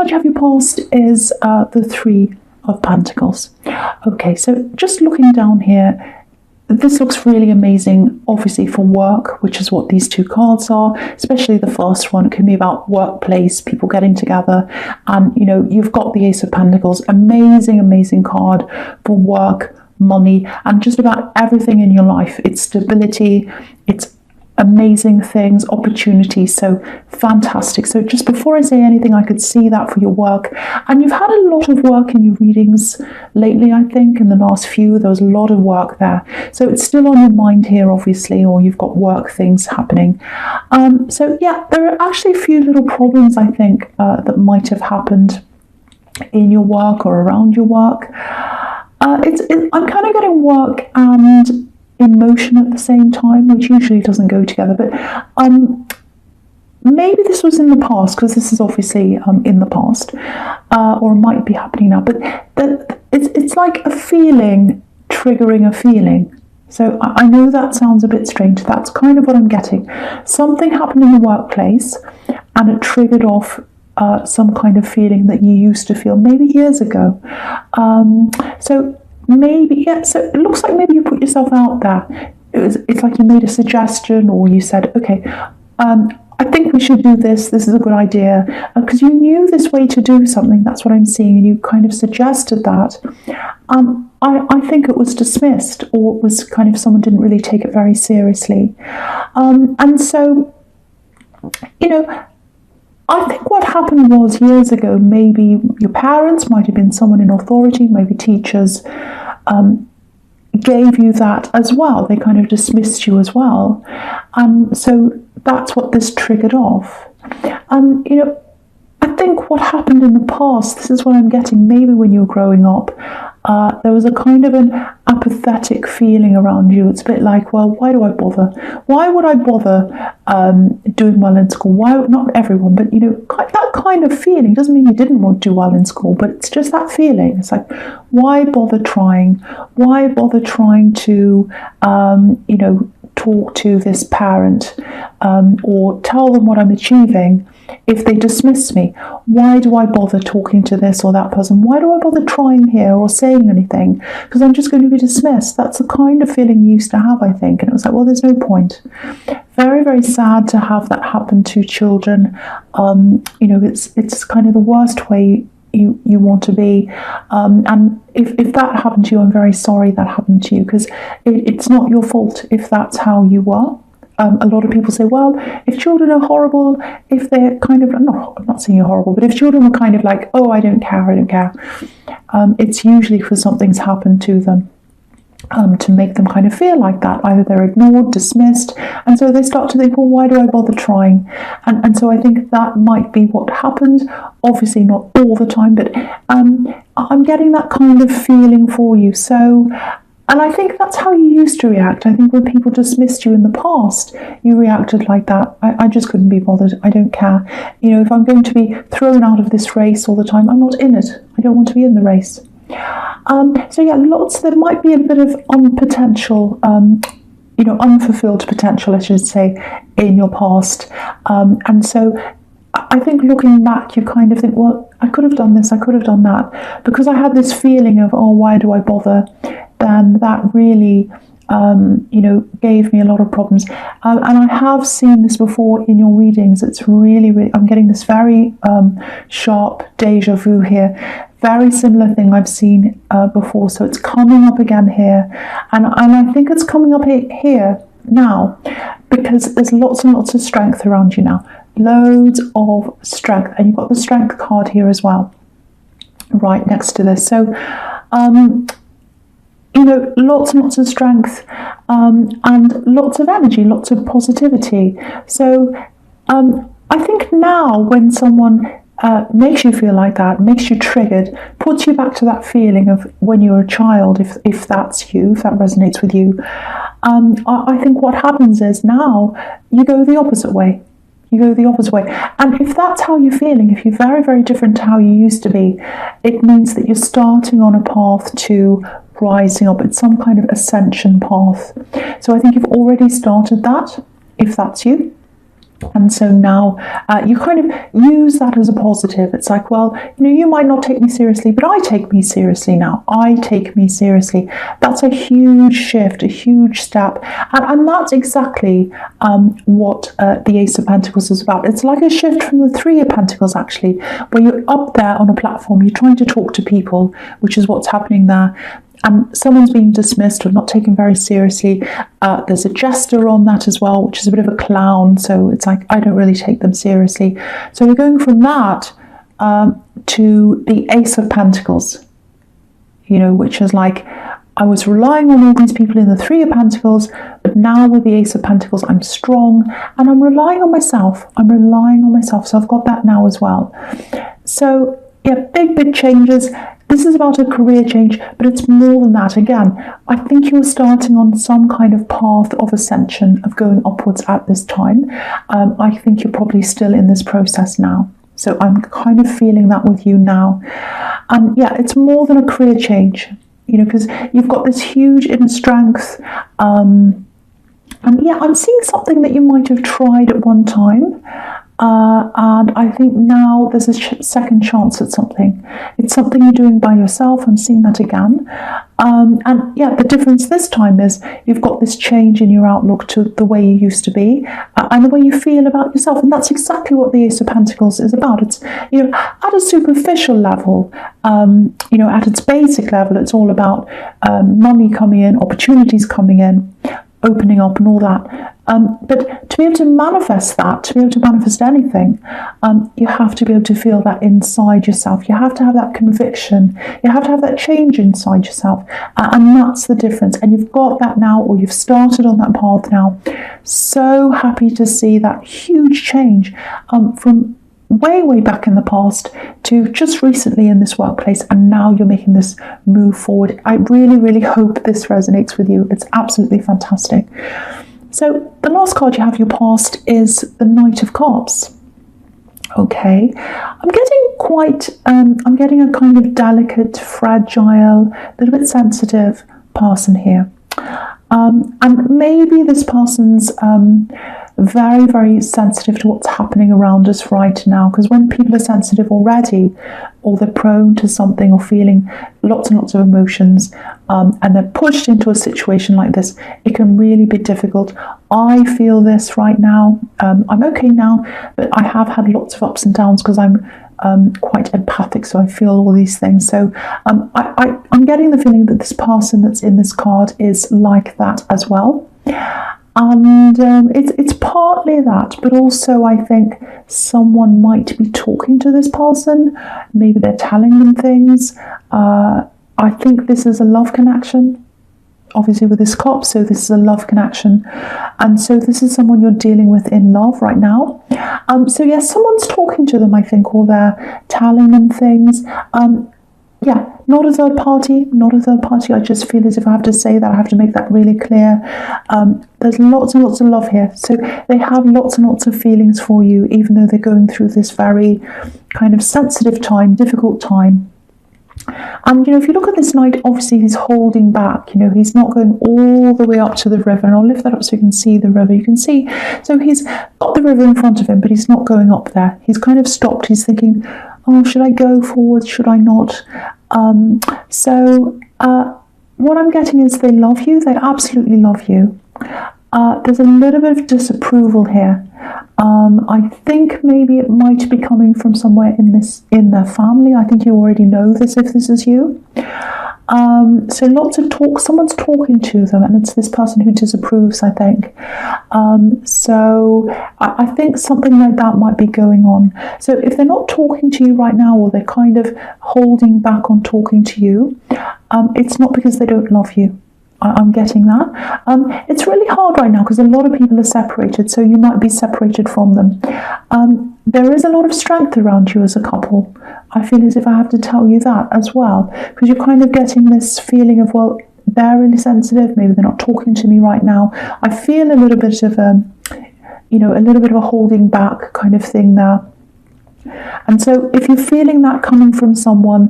card you have your past is the Three of Pentacles. Okay, so just looking down here, this looks really amazing, obviously for work, which is what these two cards are, especially the first one. It can be about workplace, people getting together, and you know, you've got the Ace of Pentacles, amazing card for work, money, and just about everything in your life. It's stability, it's amazing things, opportunities, so fantastic. So just before I say anything, I could see that for your work, and you've had a lot of work in your readings lately. I think in the last few there was a lot of work there, so it's still on your mind here, obviously, or you've got work things happening. So yeah, there are actually a few little problems, I think, that might have happened in your work or around your work. I'm kind of getting work and emotion at the same time, which usually doesn't go together, but maybe this was in the past, because this is obviously in the past, or it might be happening now, but it's like a feeling triggering a feeling. So I know that sounds a bit strange. That's kind of what I'm getting. Something happened in the workplace and it triggered off some kind of feeling that you used to feel maybe years ago. So maybe, yeah, so it looks like maybe you put yourself out there. It's like you made a suggestion, or you said, okay, I think we should do this. This is a good idea. Because you knew this way to do something. That's what I'm seeing. And you kind of suggested that. I think it was dismissed, or it was kind of someone didn't really take it very seriously. And so, you know, I think what happened was years ago, maybe your parents, might have been someone in authority, maybe teachers, gave you that as well. They kind of dismissed you as well. So that's what this triggered off. You know, I think what happened in the past, this is what I'm getting, maybe when you were growing up, there was a kind of an apathetic feeling around you. It's a bit like, well, why do I bother? Why would I bother doing well in school? Why? Not everyone, but you know, that kind of feeling. Doesn't mean you didn't want to do well in school, but it's just that feeling. It's like, why bother trying? Why bother trying to, you know, talk to this parent or tell them what I'm achieving if they dismiss me? Why do I bother talking to this or that person? Why do I bother trying here or saying anything? Because I'm just going to be dismissed. That's the kind of feeling you used to have, I think. And it was like, well, there's no point. Very sad to have that happen to children. You know, it's kind of the worst way you want to be, and if that happened to you, I'm very sorry that happened to you, because it's not your fault if that's how you were. A lot of people say, well, if children are horrible, if they're kind of, I'm not saying you're horrible, but if children were kind of like, oh, I don't care, it's usually because something's happened to them. To make them kind of feel like that. Either they're ignored, dismissed, and so they start to think, well, why do I bother trying? And so I think that might be what happened. Obviously not all the time, but I'm getting that kind of feeling for you. So, and I think that's how you used to react. I think when people dismissed you in the past, you reacted like that. I just couldn't be bothered. I don't care. You know, if I'm going to be thrown out of this race all the time, I'm not in it. I don't want to be in the race. So yeah, there might be a bit of potential, you know, unfulfilled potential, I should say, in your past. And so I think looking back, you kind of think, well, I could have done this, I could have done that. Because I had this feeling of, oh, why do I bother? Then that really, you know, gave me a lot of problems. And I have seen this before in your readings. It's really, I'm getting this very sharp deja vu here. Very similar thing I've seen before, so it's coming up again here, and I think it's coming up here now because there's lots and lots of strength around you now, loads of strength, and you've got the strength card here as well, right next to this. So, you know, lots and lots of strength, and lots of energy, lots of positivity. So, I think now when someone makes you feel like that, makes you triggered, puts you back to that feeling of when you were a child, if that's you, if that resonates with you. I think what happens is now you go the opposite way. You go the opposite way. And if that's how you're feeling, if you're very, very different to how you used to be, it means that you're starting on a path to rising up. It's some kind of ascension path. So I think you've already started that, if that's you. And so now you kind of use that as a positive. It's like, well, you might not take me seriously, but I take me seriously now. I take me seriously. That's a huge shift, a huge step. And that's exactly what the Ace of Pentacles is about. It's like a shift from the Three of Pentacles, actually, where you're up there on a platform, you're trying to talk to people, which is what's happening there. Someone's being dismissed or not taken very seriously. There's a jester on that as well, which is a bit of a clown. So it's like, I don't really take them seriously. So we're going from that to the Ace of Pentacles, which is like, I was relying on all these people in the Three of Pentacles, but now with the Ace of Pentacles, I'm strong and I'm relying on myself. So I've got that now as well. So yeah, big changes. This is about a career change, but it's more than that. Again, I think you're starting on some kind of path of ascension, of going upwards at this time. I think you're probably still in this process now. So I'm kind of feeling that with you now. And yeah, it's more than a career change, because you've got this huge inner strength. And yeah, I'm seeing something that you might have tried at one time. And I think now there's a second chance at something. It's something you're doing by yourself. I'm seeing that again. And yeah, the difference this time is you've got this change in your outlook to the way you used to be and the way you feel about yourself. And that's exactly what the Ace of Pentacles is about. It's, at a superficial level, at its basic level, it's all about money coming in, opportunities coming in, opening up and all that. But to be able to manifest that, to be able to manifest anything, you have to be able to feel that inside yourself. You have to have that conviction. You have to have that change inside yourself. And that's the difference. And you've got that now, or you've started on that path now. So happy to see that huge change from way back in the past to just recently in this workplace, and now you're making this move forward. I really hope this resonates with you. It's absolutely fantastic. So the last card you have, your past, is the Knight of Cups. Okay, I'm getting a kind of delicate, fragile, a little bit sensitive person here. And maybe this person's very sensitive to what's happening around us right now, because when people are sensitive already, or they're prone to something or feeling lots and lots of emotions, and they're pushed into a situation like this, it can really be difficult. I feel this right now. I'm okay now, but I have had lots of ups and downs because I'm quite empathic, so I feel all these things. So I'm getting the feeling that this person that's in this card is like that as well. And it's partly that, but also I think someone might be talking to this person. Maybe they're telling them things. I think this is a love connection, obviously with this cup, so this is a love connection. And so this is someone you're dealing with in love right now. So yes, someone's talking to them, I think, or they're telling them things. Yeah, not a third party. I just feel as if I have to say that, I have to make that really clear. There's lots and lots of love here. So they have lots and lots of feelings for you, even though they're going through this very kind of sensitive time, difficult time. And, if you look at this knight, obviously he's holding back. He's not going all the way up to the river. And I'll lift that up so you can see the river. You can see, so he's got the river in front of him, but he's not going up there. He's kind of stopped. He's thinking, oh, should I go forward? Should I not? What I'm getting is they love you. They absolutely love you. There's a little bit of disapproval here. I think maybe it might be coming from somewhere in their family. I think you already know this if this is you. So lots of talk. Someone's talking to them, and it's this person who disapproves, I think. So I think something like that might be going on. So if they're not talking to you right now, or they're kind of holding back on talking to you, it's not because they don't love you. I'm getting that. It's really hard right now because a lot of people are separated, so you might be separated from them. There is a lot of strength around you as a couple. I feel as if I have to tell you that as well, because you're kind of getting this feeling of, well, they're really sensitive, maybe they're not talking to me right now. I feel a little bit of a holding back kind of thing there. And so if you're feeling that coming from someone,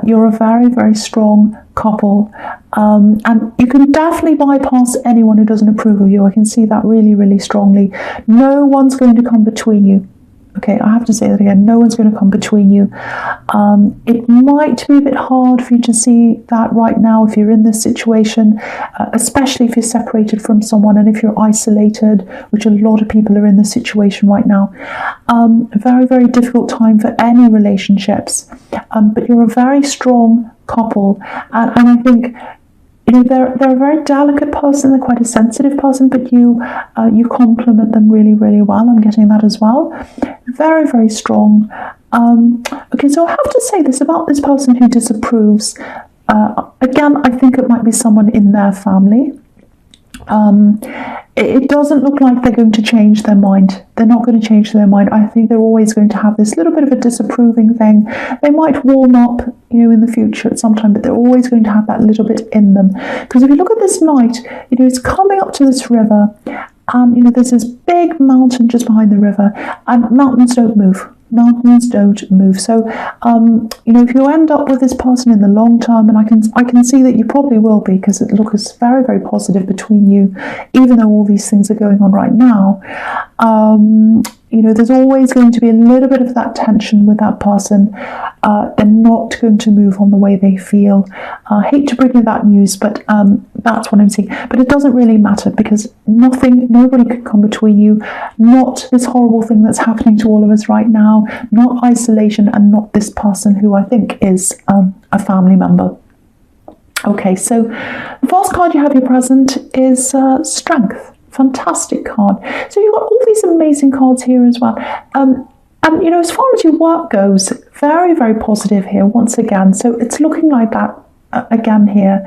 you're a very, very strong, couple, and you can definitely bypass anyone who doesn't approve of you. I can see that really, really strongly. No one's going to come between you. Okay, I have to say that again. No one's going to come between you. It might be a bit hard for you to see that right now if you're in this situation, especially if you're separated from someone and if you're isolated, which a lot of people are in this situation right now. A very, very difficult time for any relationships. But you're a very strong couple, and I think they're a very delicate person. They're quite a sensitive person, but you compliment them really, really well. I'm getting that as well. Very, very strong. Okay, so I have to say this about this person who disapproves. Again, I think it might be someone in their family. It doesn't look like they're going to change their mind. They're not going to change their mind. I think they're always going to have this little bit of a disapproving thing. They might warm up, in the future at some time, but they're always going to have that little bit in them. Because if you look at this knight, it's coming up to this river, and there's this big mountain just behind the river, and mountains don't move. Mountains don't move. So, if you end up with this person in the long term, and I can see that you probably will be, because it looks very, very positive between you, even though all these things are going on right now. There's always going to be a little bit of that tension with that person. They're not going to move on the way they feel. I hate to bring you that news, but that's what I'm seeing. But it doesn't really matter, because nobody could come between you. Not this horrible thing that's happening to all of us right now. Not isolation, and not this person who I think is a family member. Okay, so the first card you have here present is Strength. Fantastic card. So you've got all these amazing cards here as well. And as far as your work goes, very, very positive here once again. So it's looking like that again here.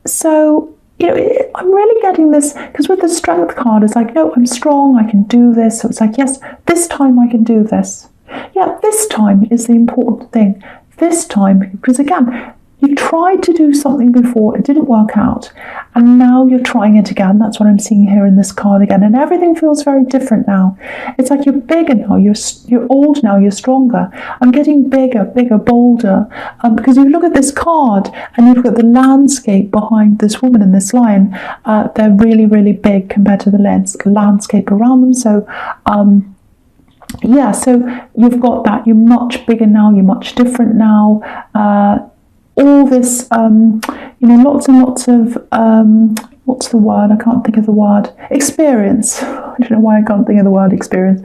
So I'm really getting this, because with the Strength card, it's like, no, I'm strong, I can do this. So it's like, yes, this time I can do this. Yeah, this time is the important thing. This time, because again, you tried to do something before, it didn't work out, and now you're trying it again. That's what I'm seeing here in this card again, and everything feels very different now. It's like you're bigger now, you're old now, you're stronger. I'm getting bigger, bolder, because if you look at this card and you look at the landscape behind this woman and this lion, they're really, really big compared to the landscape around them. So so you've got that. You're much bigger now, you're much different now. All this, lots and lots of, what's the word? I can't think of the word. Experience. I don't know why I can't think of the word experience.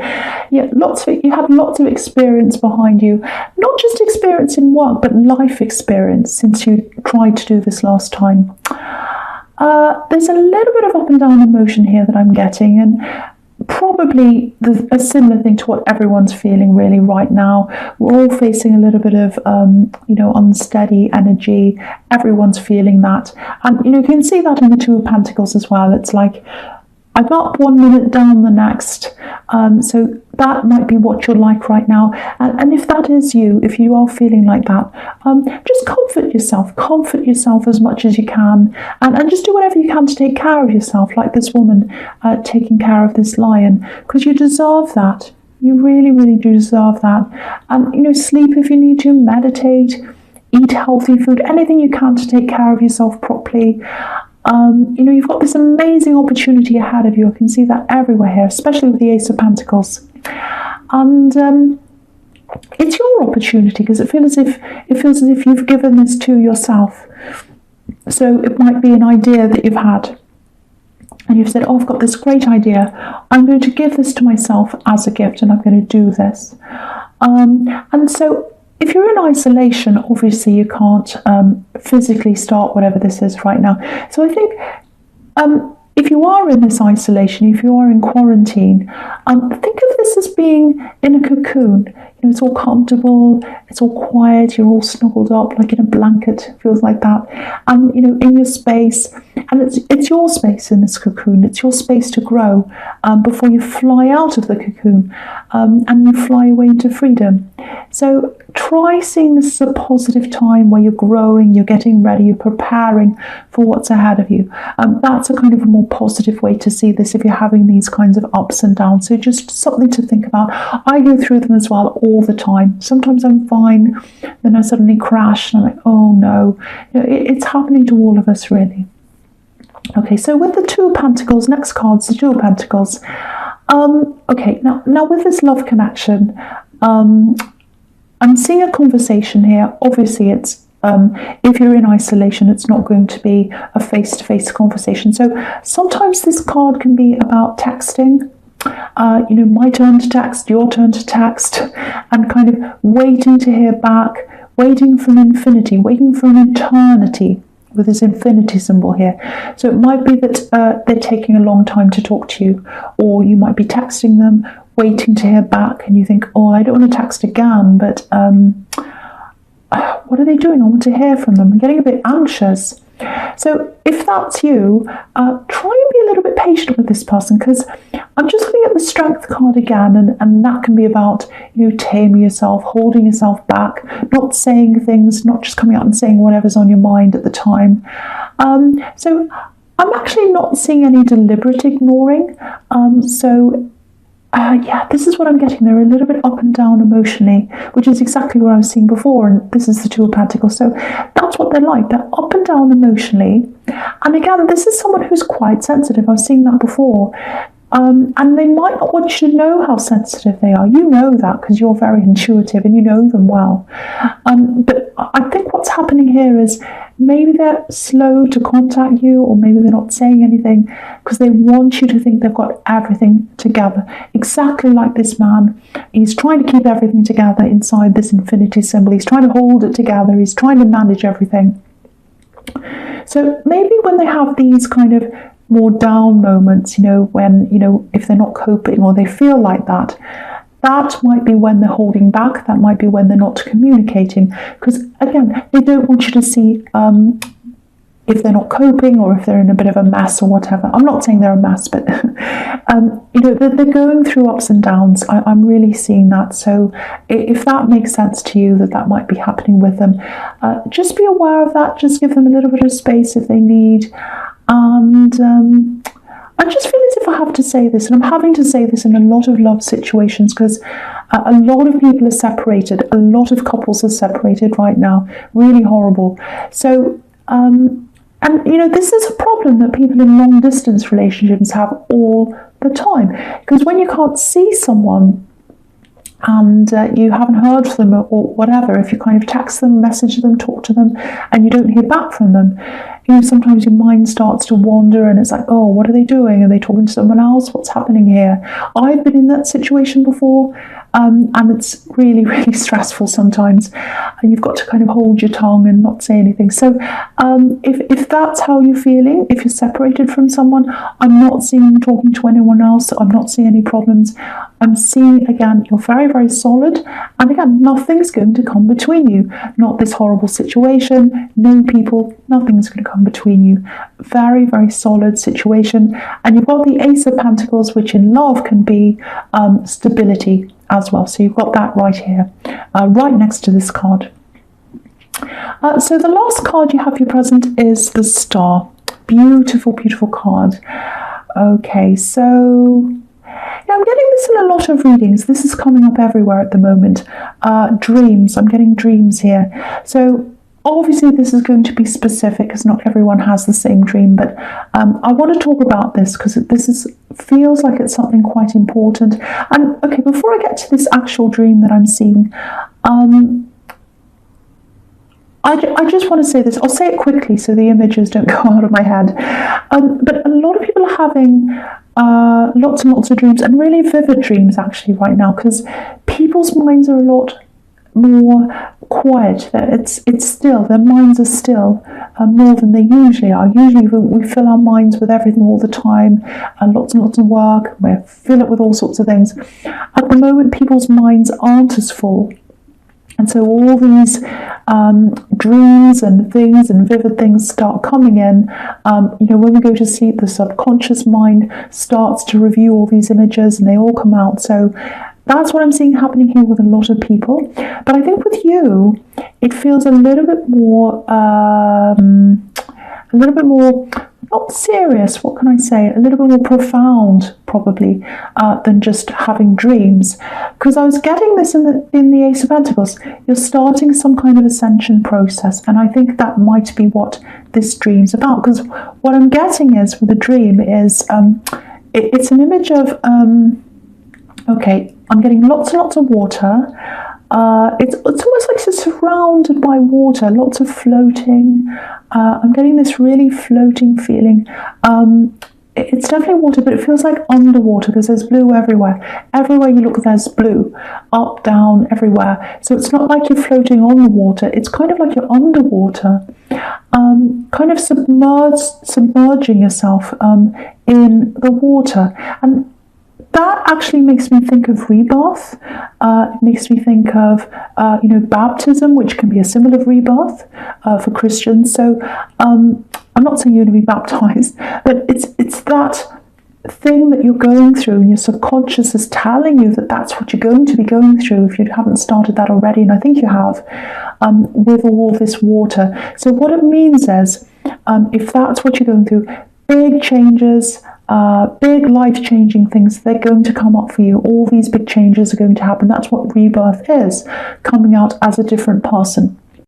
Yeah, you had lots of experience behind you. Not just experience in work, but life experience since you tried to do this last time. There's a little bit of up and down emotion here that I'm getting, and probably a similar thing to what everyone's feeling really right now. We're all facing a little bit of, unsteady energy. Everyone's feeling that. And, you can see that in the Two of Pentacles as well. It's like, I'm up 1 minute, down the next. So that might be what you're like right now. And if that is you, if you are feeling like that, just comfort yourself as much as you can. And just do whatever you can to take care of yourself, like this woman taking care of this lion, because you deserve that. You really, really do deserve that. And, sleep if you need to, meditate, eat healthy food, anything you can to take care of yourself properly. You've got this amazing opportunity ahead of you. I can see that everywhere here, especially with the Ace of Pentacles. And it's your opportunity, because it feels as if you've given this to yourself. So it might be an idea that you've had, and you've said, oh, I've got this great idea. I'm going to give this to myself as a gift, and I'm going to do this. And so if you're in isolation, obviously you can't physically start whatever this is right now. So I think if you are in this isolation, if you are in quarantine, think of this as being in a cocoon. It's all comfortable, it's all quiet, you're all snuggled up like in a blanket, feels like that. And, in your space, and it's your space in this cocoon, it's your space to grow before you fly out of the cocoon and you fly away into freedom. So try seeing this as a positive time where you're growing, you're getting ready, you're preparing for what's ahead of you. That's a kind of a more positive way to see this if you're having these kinds of ups and downs. So just something to think about. I go through them as well all the time. Sometimes I'm fine, then I suddenly crash and I'm like, oh no. It's happening to all of us, really. Okay, so with the Two of Pentacles, next card's the Two of Pentacles. Okay, now with this love connection, I'm seeing a conversation here. Obviously, it's if you're in isolation, it's not going to be a face-to-face conversation. So sometimes this card can be about texting. My turn to text, your turn to text, and kind of waiting to hear back, waiting for an infinity, waiting for an eternity with this infinity symbol here. So it might be that they're taking a long time to talk to you, or you might be texting them, waiting to hear back, and you think, oh, I don't want to text again, but what are they doing? I want to hear from them. I'm getting a bit anxious. So if that's you, try and be a little bit patient with this person, because I'm just looking at the Strength card again, and that can be about, taming yourself, holding yourself back, not saying things, not just coming out and saying whatever's on your mind at the time. So I'm actually not seeing any deliberate ignoring. Yeah, this is what I'm getting. They're a little bit up and down emotionally, which is exactly what I was seeing before. And this is the Two of Pentacles. So that's what they're like. They're up and down emotionally. And again, this is someone who's quite sensitive. I've seen that before. And they might not want you to know how sensitive they are. You know that because you're very intuitive and you know them well. But I think what's happening here is maybe they're slow to contact you, or maybe they're not saying anything because they want you to think they've got everything together. Exactly like this man. He's trying to keep everything together inside this infinity symbol. He's trying to hold it together. He's trying to manage everything. So maybe when they have these kind of more down moments, when, if they're not coping or they feel like that might be when they're holding back. That might be when they're not communicating. Because again, they don't want you to see if they're not coping or if they're in a bit of a mess or whatever. I'm not saying they're a mess, but they're going through ups and downs. I'm really seeing that. So if that makes sense to you, that might be happening with them, just be aware of that. Just give them a little bit of space if they need. And I just feel as if I have to say this, and I'm having to say this in a lot of love situations, because a lot of people are separated. A lot of couples are separated right now. Really horrible. So, this is a problem that people in long distance relationships have all the time. Because when you can't see someone and you haven't heard from them or whatever, if you kind of text them, message them, talk to them, and you don't hear back from them, sometimes your mind starts to wander and it's like, oh, what are they doing? Are they talking to someone else? What's happening here? I've been in that situation before, and it's really, really stressful sometimes. And you've got to kind of hold your tongue and not say anything. So if that's how you're feeling, if you're separated from someone, I'm not seeing you talking to anyone else. I'm not seeing any problems. I'm seeing, again, you're very, very solid. And again, nothing's going to come between you. Not this horrible situation, no people, nothing's going to come between you. Very, very solid situation. And you've got the Ace of Pentacles, which in love can be stability as well. So you've got that right here, right next to this card. So the last card you have for your present is the Star. Beautiful, beautiful card. Okay, so I'm getting this in a lot of readings. This is coming up everywhere at the moment. Dreams. I'm getting dreams here. So obviously this is going to be specific because not everyone has the same dream, but I want to talk about this because feels like it's something quite important. And okay, before I get to this actual dream that I'm seeing, I just want to say this. I'll say it quickly so the images don't go out of my head. But a lot of people are having lots and lots of dreams, and really vivid dreams actually right now, because people's minds are a lot more quiet. It's still, their minds are still more than they usually are. Usually we fill our minds with everything all the time, and lots of work. We fill it with all sorts of things. At the moment, people's minds aren't as full. And so all these dreams and things and vivid things start coming in. When we go to sleep, the subconscious mind starts to review all these images and they all come out. So that's what I'm seeing happening here with a lot of people. But I think with you, it feels a little bit more not serious, what can I say, a little bit more profound probably than just having dreams. Because I was getting this in the Ace of Pentacles. You're starting some kind of ascension process, and I think that might be what this dream's about. Because what I'm getting is, with the dream, is it's an image of, okay, I'm getting lots and lots of water. It's almost like it's surrounded by water, lots of floating. I'm getting this really floating feeling. It's definitely water, but it feels like underwater because there's blue everywhere. Everywhere you look, there's blue. Up, down, everywhere. So it's not like you're floating on the water. It's kind of like you're underwater. Kind of submerging yourself in the water. And that actually makes me think of rebirth. It makes me think of, baptism, which can be a symbol of rebirth for Christians. So I'm not saying you're going to be baptized, but it's that thing that you're going through, and your subconscious is telling you that that's what you're going to be going through if you haven't started that already, and I think you have, with all this water. So what it means is, if that's what you're going through, big changes, big life-changing things, they're going to come up for you. All these big changes are going to happen. That's what rebirth is, coming out as a different person.